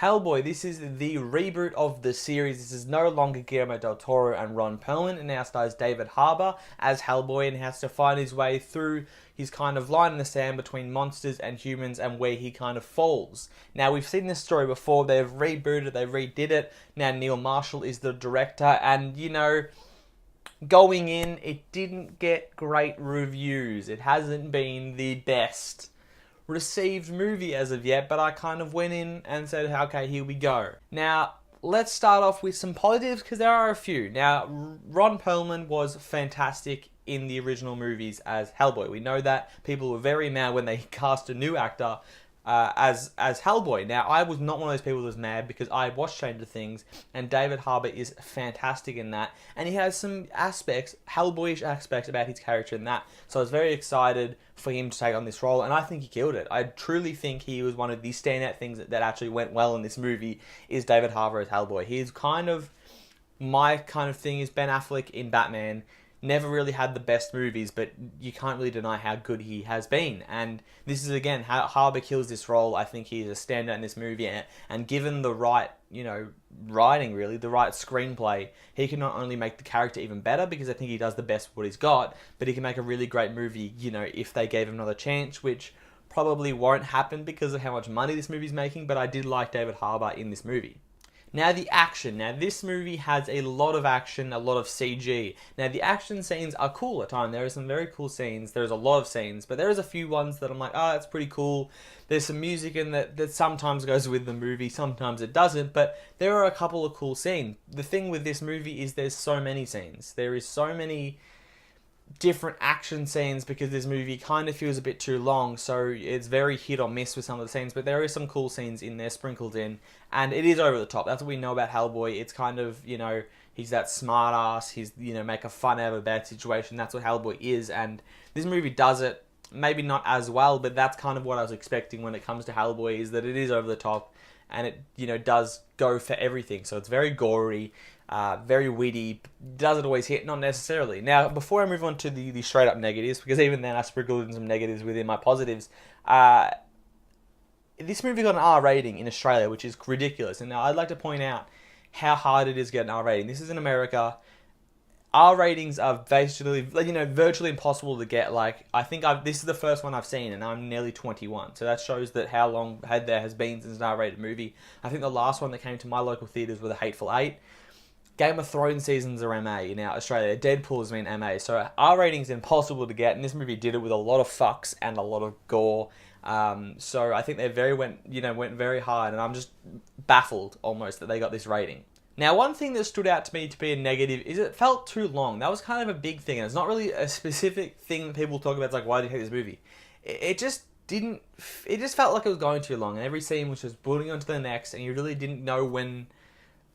Hellboy, this is the reboot of the series. This is no longer Guillermo del Toro and Ron Perlman. It now stars David Harbour as Hellboy and has to find his way through his kind of line in the sand between monsters and humans and where he kind of falls. Now, we've seen this story before. They've rebooted, they redid it. Now, Neil Marshall is the director and, you know, going in, it didn't get great reviews. It hasn't been the best received movie as of yet, but I kind of went in and said, okay, here we go. Now, let's start off with some positives, because there are a few. Now, Ron Perlman was fantastic in the original movies as Hellboy. We know that. People were very mad when they cast a new actor as Hellboy. Now, I was not one of those people that was mad, because I watched Stranger Things, and David Harbour is fantastic in that, and he has some aspects, Hellboyish aspects about his character in that, so I was very excited for him to take on this role, and I think he killed it. I truly think he was one of the standout things that actually went well in this movie, is David Harbour as Hellboy. He's kind of, my kind of thing is Ben Affleck in Batman. Never really had the best movies, but you can't really deny how good he has been. And this is, again, how Harbour kills this role. I think he's a standout in this movie. And given the right, you know, writing, really, the right screenplay, he can not only make the character even better, because I think he does the best with what he's got, but he can make a really great movie, you know, if they gave him another chance, which probably won't happen because of how much money this movie's making, but I did like David Harbour in this movie. Now, the action. Now, this movie has a lot of action, a lot of CG. Now, the action scenes are cool at times. There are some very cool scenes. There's a lot of scenes, but there's a few ones that I'm like, oh, that's pretty cool. There's some music in that sometimes goes with the movie, sometimes it doesn't, but there are a couple of cool scenes. The thing with this movie is there's so many scenes. There is so many different action scenes, because this movie kind of feels a bit too long, so it's very hit or miss with some of the scenes, but there is some cool scenes in there sprinkled in, and it is over the top. That's what we know about Hellboy. It's kind of, you know, he's that smart ass, he's, you know, make a fun out of a bad situation. That's what Hellboy is, and this movie does it, maybe not as well, but that's kind of what I was expecting when it comes to Hellboy, is that it is over the top, and it, you know, does go for everything. So it's very gory, very witty. Does it always hit? Not necessarily. Now, before I move on to the straight up negatives, because even then I sprinkled in some negatives within my positives, this movie got an R rating in Australia, which is ridiculous. And now I'd like to point out how hard it is to get an R rating. This is in America. R ratings are basically, you know, virtually impossible to get. Like, I think this is the first one I've seen, and I'm nearly 21. So that shows that how long there has been since an R-rated movie. I think the last one that came to my local theaters was The Hateful Eight. Game of Thrones seasons are MA in Australia. Deadpool's been MA. So R ratings impossible to get, and this movie did it with a lot of fucks and a lot of gore. So I think they went very hard, and I'm just baffled almost that they got this rating. Now, one thing that stood out to me to be a negative is it felt too long. That was kind of a big thing, and it's not really a specific thing that people talk about. It's like, why did you hate this movie? It just didn't. It just felt like it was going too long, and every scene was just building onto the next, and you really didn't know when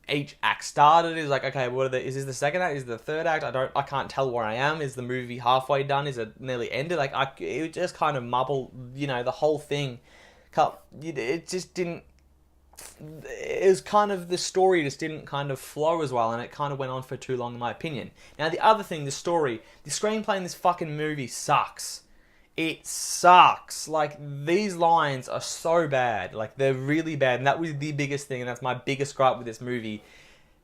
each act started. Is like, okay, is this the second act? Is it the third act? I can't tell where I am. Is the movie halfway done? Is it nearly ended? Like, it just kind of muddled, you know, the whole thing. It just didn't. It was kind of, the story just didn't kind of flow as well, and it kind of went on for too long in my opinion. Now, the other thing, the screenplay in this fucking movie sucks. It sucks. Like, these lines are so bad. Like, they're really bad, and that was the biggest thing, and that's my biggest gripe with this movie.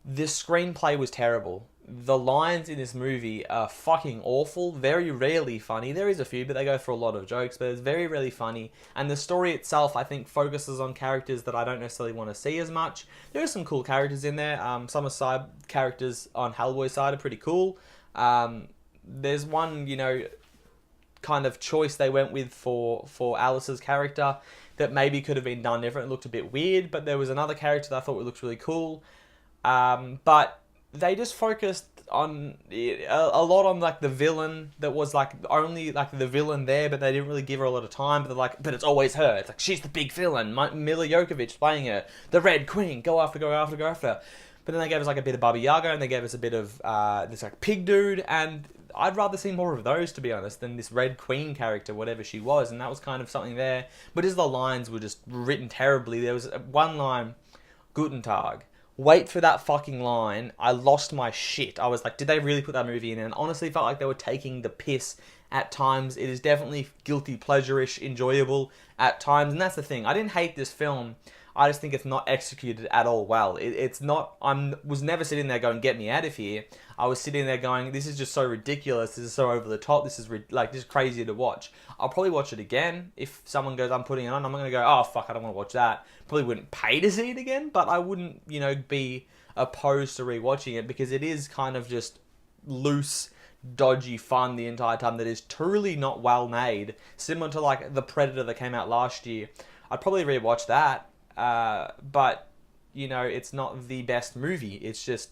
The screenplay was terrible. The lines in this movie are fucking awful, very rarely funny. There is a few, but they go for a lot of jokes, but it's very rarely funny. And the story itself, I think, focuses on characters that I don't necessarily want to see as much. There are some cool characters in there. Some of side characters on Hellboy's side are pretty cool. There's one, you know, kind of choice they went with for Alice's character that maybe could have been done different. It looked a bit weird, but there was another character that I thought looked really cool. But they just focused on a lot on, like, the villain that was, like, only, like, the villain there, but they didn't really give her a lot of time. But they're like, but it's always her. It's like, she's the big villain. Mila Jovovich playing her, the Red Queen. Go after. But then they gave us, like, a bit of Baba Yaga, and they gave us a bit of this, like, pig dude, and I'd rather see more of those, to be honest, than this Red Queen character, whatever she was, and that was kind of something there. But as the lines were just written terribly, there was one line, Guten Tag. Wait for that fucking line. I lost my shit. I was like, did they really put that movie in? And honestly felt like they were taking the piss at times. It is definitely guilty pleasure-ish enjoyable at times. And that's the thing. I didn't hate this film. I just think it's not executed at all well. It's not. Was never sitting there going, "Get me out of here." I was sitting there going, "This is just so ridiculous. This is so over the top. This is like just crazy to watch." I'll probably watch it again if someone goes, "I'm putting it on." I'm not gonna go, "Oh fuck, I don't want to watch that." Probably wouldn't pay to see it again, but I wouldn't, be opposed to rewatching it because it is kind of just loose, dodgy fun the entire time that is truly not well made. Similar to like The Predator that came out last year. I'd probably rewatch that, but it's not the best movie. It's just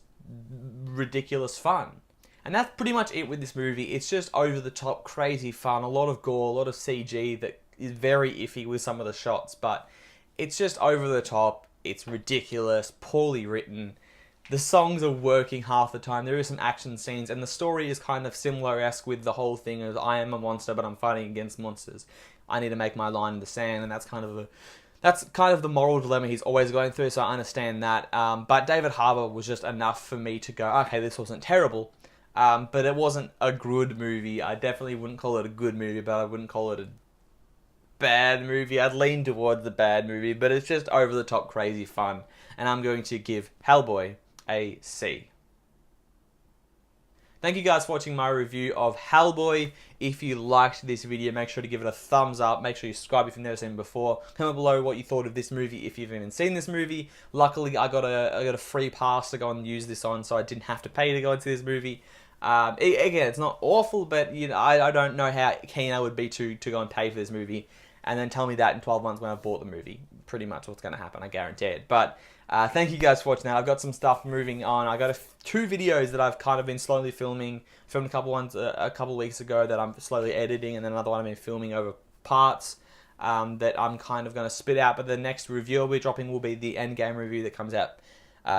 ridiculous fun. And that's pretty much it with this movie. It's just over the top, crazy fun, a lot of gore, a lot of CG that is very iffy with some of the shots, but it's just over the top. It's ridiculous, poorly written. The songs are working half the time. There is some action scenes, and the story is kind of similar-esque with the whole thing of I am a monster, but I'm fighting against monsters. I need to make my line in the sand, and that's kind of the moral dilemma he's always going through, so I understand that. But David Harbour was just enough for me to go, okay, this wasn't terrible, but it wasn't a good movie. I definitely wouldn't call it a good movie, but I wouldn't call it a bad movie. I'd lean towards the bad movie, but it's just over-the-top crazy fun, and I'm going to give Hellboy a C. Thank you guys for watching my review of Hellboy. If you liked this video, make sure to give it a thumbs up. Make sure you subscribe if you've never seen it before. Comment below what you thought of this movie if you've even seen this movie. Luckily, I got a free pass to go and use this on, so I didn't have to pay to go into this movie. Again, it's not awful, but I don't know how keen I would be to go and pay for this movie and then tell me that in 12 months when I've bought the movie. Pretty much what's going to happen, I guarantee it. But thank you guys for watching that. I've got some stuff moving on. I got two videos that I've kind of been slowly filmed a couple ones a couple weeks ago that I'm slowly editing, and then another one I've been filming over parts that I'm kind of going to spit out. But the next review I'll be dropping will be the Endgame review that comes out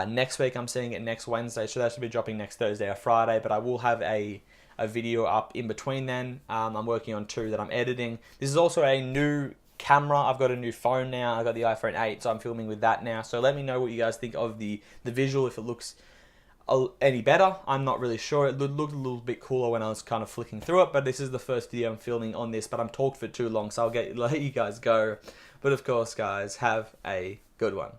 next week. I'm seeing it next Wednesday, so that should be dropping next Thursday or Friday. But I will have a video up in between then. I'm working on 2 that I'm editing. This is also a new camera. I've got a new phone now. I've got the iPhone 8, so I'm filming with that now. So let me know what you guys think of the visual, if it looks any better. I'm not really sure. It looked a little bit cooler when I was kind of flicking through it, but this is the first video I'm filming on this, but I'm talked for too long, so I'll let you guys go. But of course, guys, have a good one.